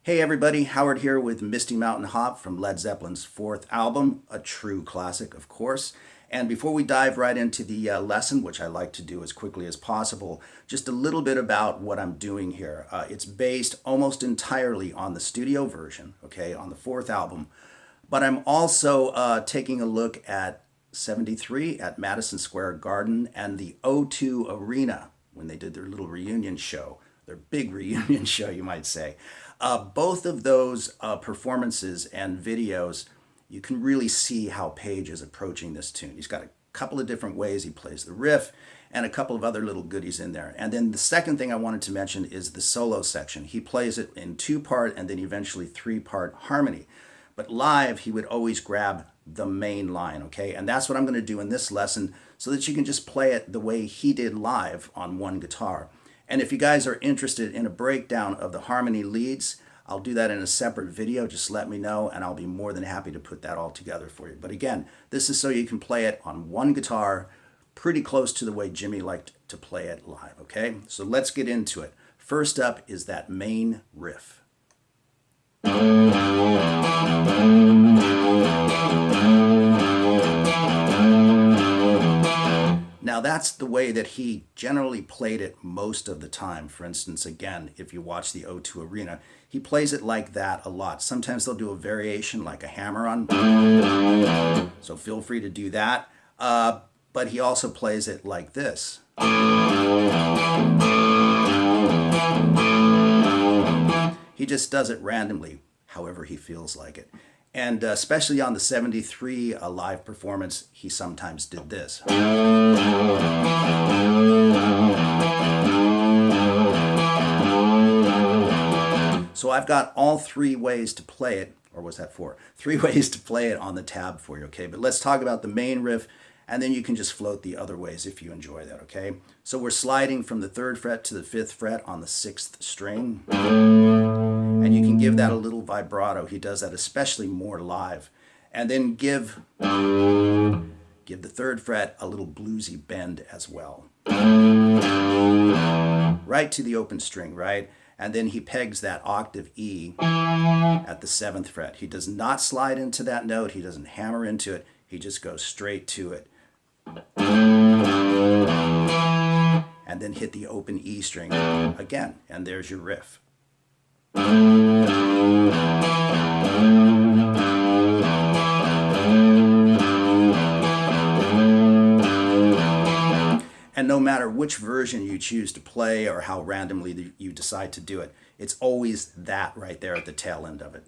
Hey everybody, Howard here with Misty Mountain Hop from Led Zeppelin's fourth album, a true classic, of course. And before we dive right into the lesson, which I like to do as quickly as possible, just a little bit about what I'm doing here. It's based almost entirely on the studio version, okay, on the fourth album. But I'm also taking a look at 73 at Madison Square Garden and the O2 Arena when they did their little reunion show, their big reunion show, you might say. Both of those performances and videos, you can really see how Page is approaching this tune. He's got a couple of different ways he plays the riff and a couple of other little goodies in there. And then the second thing I wanted to mention is the solo section. He plays it in two-part and then eventually three-part harmony. But live, he would always grab the main line, okay? And that's what I'm going to do in this lesson so that you can just play it the way he did live on one guitar. And if you guys are interested in a breakdown of the harmony leads, I'll do that in a separate video. Just let me know and I'll be more than happy to put that all together for you. But again, this is so you can play it on one guitar pretty close to the way Jimmy liked to play it live, okay? So let's get into it. First up is that main riff. Now that's the way that he generally played it most of the time. For instance, again, if you watch the O2 Arena, he plays it like that a lot. Sometimes they'll do a variation like a hammer-on, so feel free to do that. But he also plays it like this. He just does it randomly, however he feels like it. And especially on the 73 live performance, he sometimes did this. So I've got all three ways to play it, or was that four? Three ways to play it on the tab for you, okay? But let's talk about the main riff, and then you can just float the other ways if you enjoy that, okay? So we're sliding from the 3rd fret to the 5th fret on the 6th string. And you can give that a little vibrato. He does that especially more live. And then give the 3rd fret a little bluesy bend as well. Right to the open string, right? And then he pegs that octave E at the 7th fret. He does not slide into that note. He doesn't hammer into it. He just goes straight to it. And then hit the open E string again. And there's your riff. And no matter which version you choose to play or how randomly you decide to do it, it's always that right there at the tail end of it.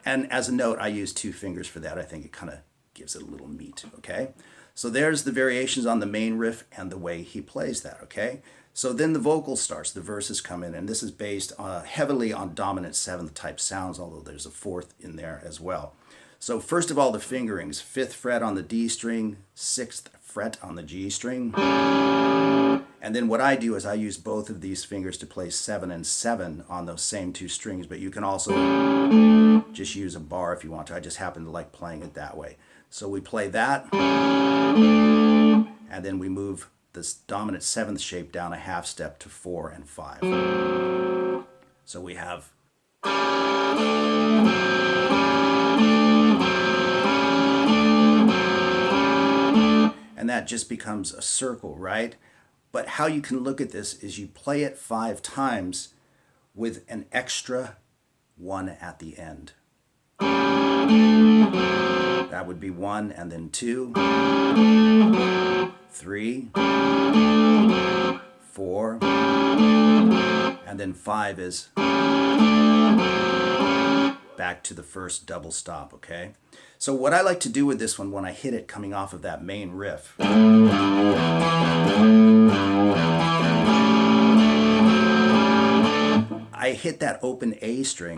And as a note, I use 2 fingers for that. I think it kind of gives it a little meat, okay? So there's the variations on the main riff and the way he plays that, okay? So then the vocal starts, the verses come in, and this is based heavily on dominant 7th type sounds, although there's a 4th in there as well. So first of all, the fingerings, 5th fret on the D string, 6th fret on the G string. And then what I do is I use both of these fingers to play 7 and 7 on those same 2 strings, but you can also just use a bar if you want to. I just happen to like playing it that way. So we play that, and then we move this dominant 7th shape down a half step to 4 and 5. So we have... And that just becomes a circle, right? But how you can look at this is you play it 5 times with an extra 1 at the end. That would be 1 and then 2, 3, 4, and then 5 is back to the first double stop, okay? So what I like to do with this one when I hit it coming off of that main riff, I hit that open A string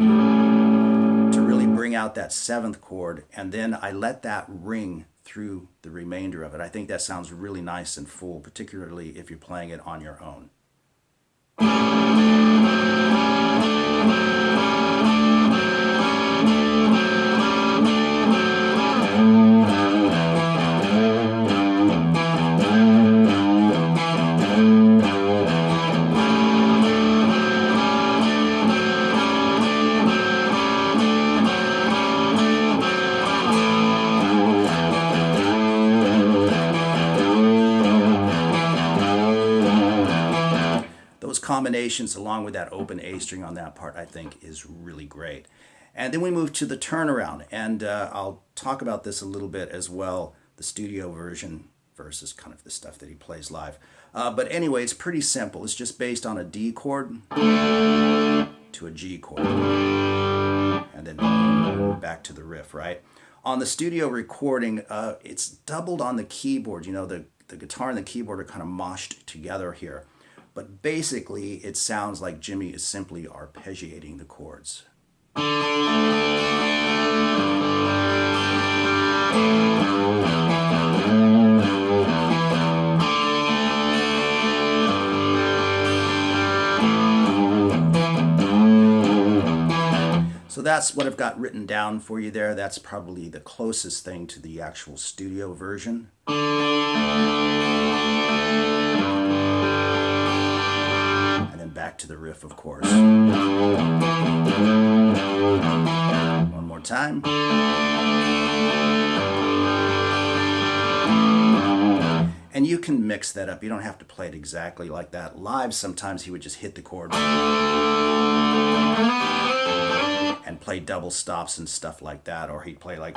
to really bring out that 7th chord, and then I let that ring through the remainder of it. I think that sounds really nice and full, particularly if you're playing it on your own. combinations along with that open A string on that part, I think, is really great. And then we move to the turnaround, and I'll talk about this a little bit as well, the studio version versus kind of the stuff that he plays live. But anyway, it's pretty simple. It's just based on a D chord to a G chord, and then back to the riff, right? On the studio recording, it's doubled on the keyboard. You know, the guitar and the keyboard are kind of moshed together here. But basically, it sounds like Jimmy is simply arpeggiating the chords. So that's what I've got written down for you there. That's probably the closest thing to the actual studio version. And then back to the riff, of course. One more time. And you can mix that up. You don't have to play it exactly like that. Live, sometimes he would just hit the chord and play double stops and stuff like that. Or he'd play like,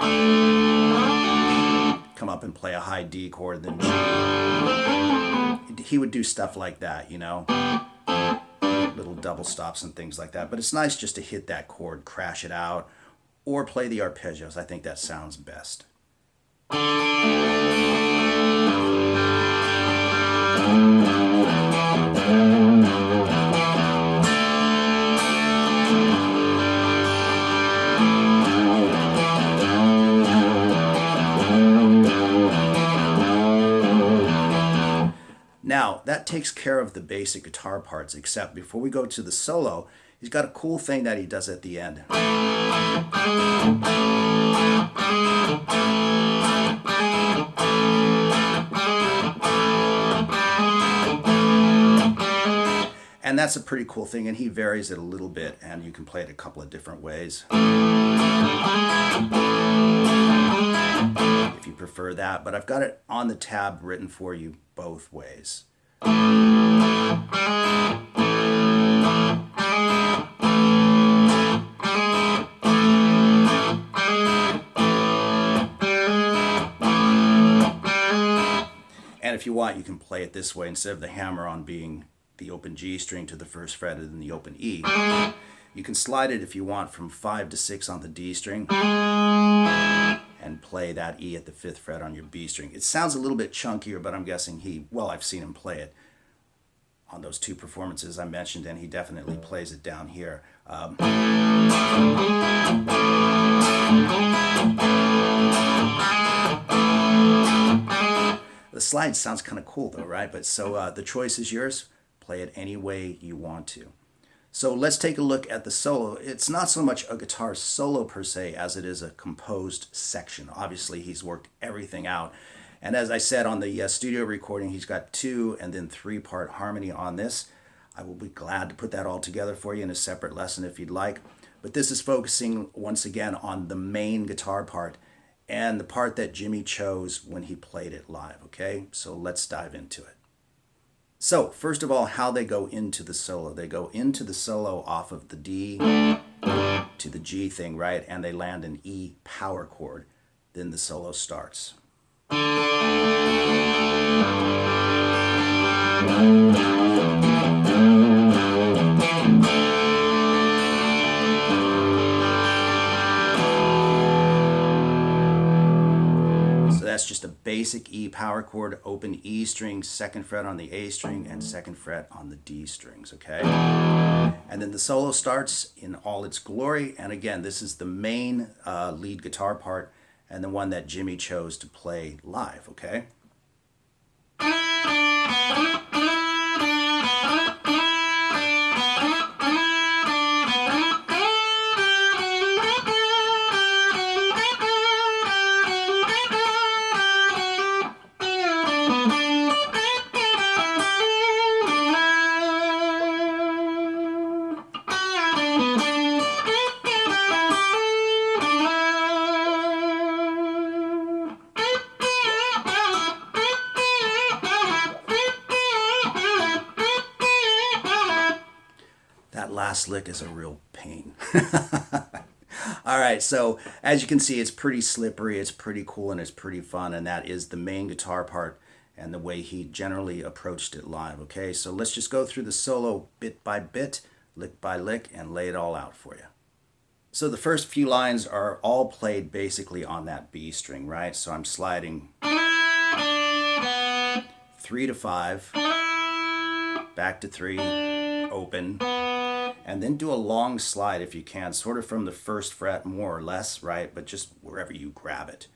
come up and play a high D chord, then G. He would do stuff like that, you know, little double stops and things like that. But it's nice just to hit that chord, crash it out, or play the arpeggios. I think that sounds best. Now, that takes care of the basic guitar parts, except before we go to the solo, he's got a cool thing that he does at the end. And that's a pretty cool thing, and he varies it a little bit, and you can play it a couple of different ways if you prefer that, but I've got it on the tab written for you both ways. And if you want, you can play it this way instead of the hammer on being the open G string to the first fret and then the open E. You can slide it if you want from 5 to 6 on the D string and play that E at the 5th fret on your B string. It sounds a little bit chunkier, but I'm guessing I've seen him play it on those two performances I mentioned, and he definitely plays it down here. The slide sounds kind of cool though, right? But so the choice is yours. Play it any way you want to. So let's take a look at the solo. It's not so much a guitar solo per se as it is a composed section. Obviously, he's worked everything out. And as I said on the studio recording, he's got 2 and then 3-part harmony on this. I will be glad to put that all together for you in a separate lesson if you'd like. But this is focusing once again on the main guitar part and the part that Jimmy chose when he played it live, okay? So let's dive into it. So, first of all, how they go into the solo. They go into the solo off of the D to the G thing, right? And they land an E power chord. Then the solo starts. That's just a basic E power chord, open E string, 2nd fret on the A string, and 2nd fret on the D strings, okay? And then the solo starts in all its glory, and again, this is the main lead guitar part, and the one that Jimmy chose to play live, okay? that last lick is a real pain. All right, so as you can see, it's pretty slippery, it's pretty cool, and it's pretty fun, and that is the main guitar part and the way he generally approached it live, okay? So let's just go through the solo bit by bit, lick by lick, and lay it all out for you. So the first few lines are all played basically on that B string, right? So I'm sliding 3 to 5, back to 3, open, and then do a long slide if you can, sort of from the first fret more or less, right? But just wherever you grab it.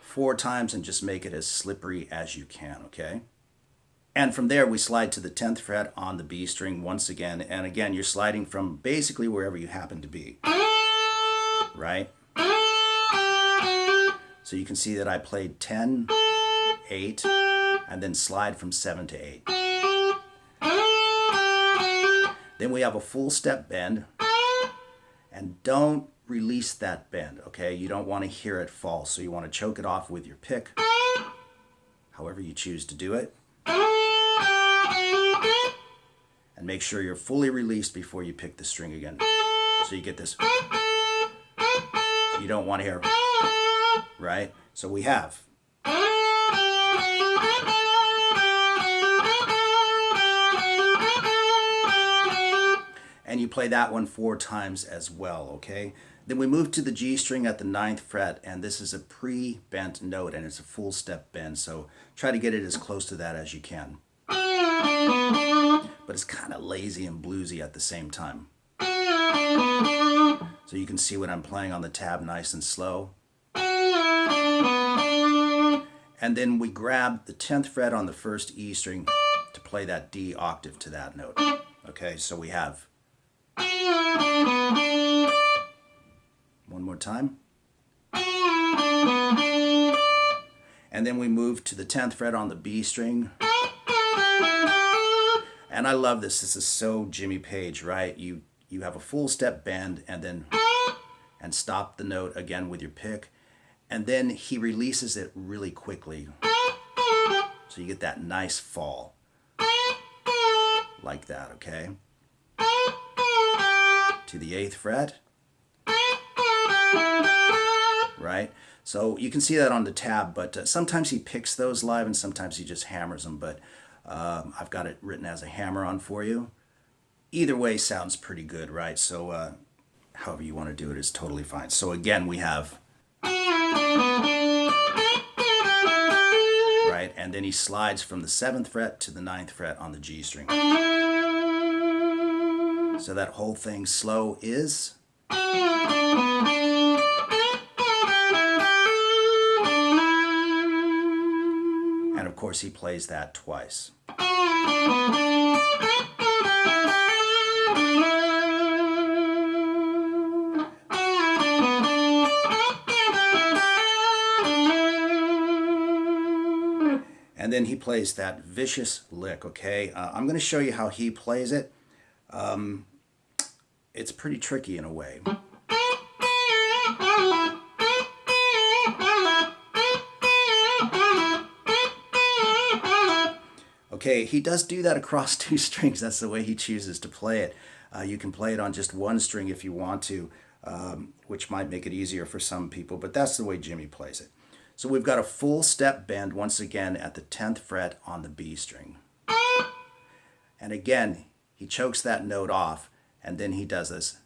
4 times and just make it as slippery as you can, okay? And from there we slide to the 10th fret on the B string once again, and again you're sliding from basically wherever you happen to be, right? So you can see that I played 10, 8, and then slide from 7 to 8. Then we have a full step bend, and don't release that bend, okay? You don't want to hear it fall, so you want to choke it off with your pick, however you choose to do it. And make sure you're fully released before you pick the string again. So you get this. You don't want to hear, right? So we have. And you play that one 4 times as well, okay? Then we move to the G string at the 9th fret, and this is a pre-bent note, and it's a full step bend, so try to get it as close to that as you can. But it's kind of lazy and bluesy at the same time. So you can see what I'm playing on the tab nice and slow. And then we grab the 10th fret on the first E string to play that D octave to that note. Okay, so we have. One more time. And then we move to the 10th fret on the B string. And I love this. This is so Jimmy Page, right? You have a full step bend and then stop the note again with your pick. And then he releases it really quickly. So you get that nice fall. Like that, okay? To the 8th fret. Right? So you can see that on the tab, but sometimes he picks those live and sometimes he just hammers them, but I've got it written as a hammer-on for you. Either way sounds pretty good, right? So however you want to do it is totally fine. So again, we have, right? And then he slides from the 7th fret to the 9th fret on the G string. So that whole thing slow is. And of course he plays that twice. And then he plays that vicious lick, okay? I'm going to show you how he plays it. It's pretty tricky in a way. Okay, he does do that across 2 strings. That's the way he chooses to play it. You can play it on just 1 string if you want to, which might make it easier for some people, but that's the way Jimmy plays it. So we've got a full step bend once again at the 10th fret on the B string. And again, he chokes that note off, and then he does this.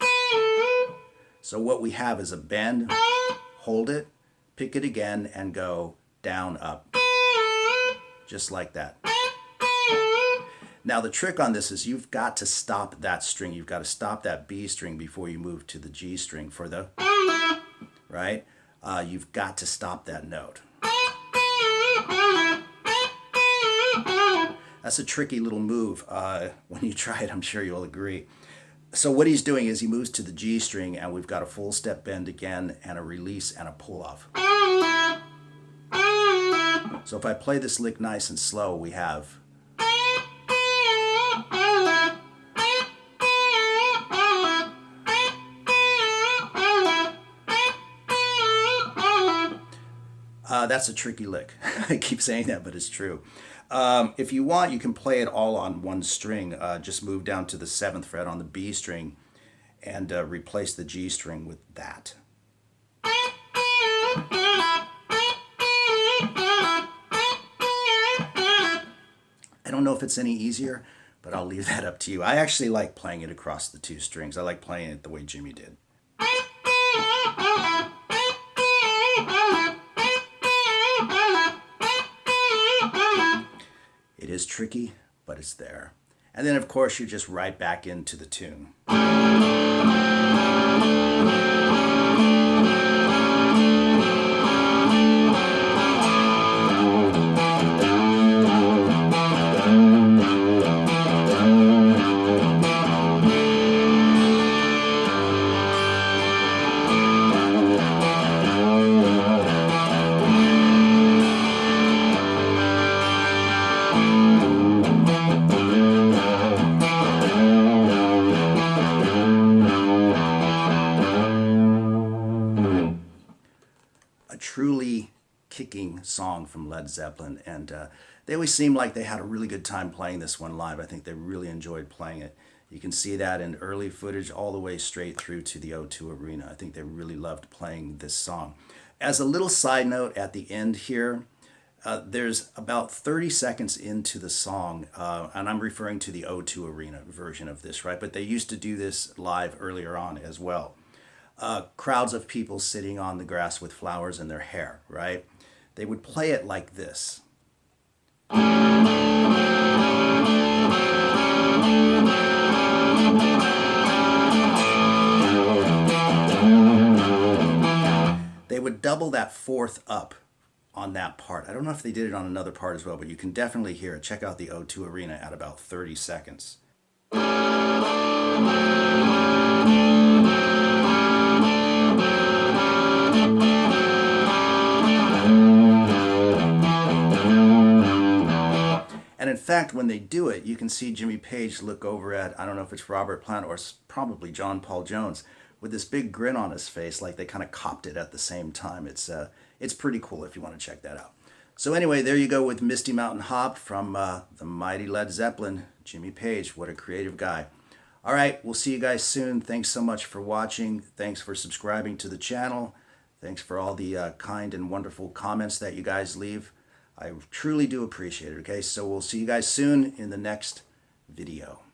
So what we have is a bend, hold it, pick it again, and go down, up. Just like that. Now the trick on this is you've got to stop that string. You've got to stop that B string before you move to the G string for the, right? You've got to stop that note. That's a tricky little move. When you try it, I'm sure you'll agree. So what he's doing is he moves to the G string, and we've got a full step bend again, and a release and a pull off. So if I play this lick nice and slow, we have. That's a tricky lick. I keep saying that, but it's true. If you want, you can play it all on one string. Just move down to the 7th fret on the B string and replace the G string with that. I don't know if it's any easier, but I'll leave that up to you. I actually like playing it across the 2 strings. I like playing it the way Jimmy did. It is tricky, but it's there. And then, of course, you're just right back into the tune. A truly kicking song from Led Zeppelin, and they always seemed like they had a really good time playing this one live. I think they really enjoyed playing it. You can see that in early footage all the way straight through to the O2 Arena. I think they really loved playing this song. As a little side note at the end here, there's about 30 seconds into the song, and I'm referring to the O2 Arena version of this, right? But they used to do this live earlier on as well. Crowds of people sitting on the grass with flowers in their hair, right? They would play it like this. They would double that 4th up on that part. I don't know if they did it on another part as well, but you can definitely hear it. Check out the O2 Arena at about 30 seconds. And in fact, when they do it, you can see Jimmy Page look over at, I don't know if it's Robert Plant or probably John Paul Jones, with this big grin on his face, like they kind of copped it at the same time. It's pretty cool if you want to check that out. So anyway, there you go with Misty Mountain Hop from the mighty Led Zeppelin. Jimmy Page, what a creative guy. All right, we'll see you guys soon. Thanks so much for watching. Thanks for subscribing to the channel. Thanks for all the kind and wonderful comments that you guys leave. I truly do appreciate it, okay? So we'll see you guys soon in the next video.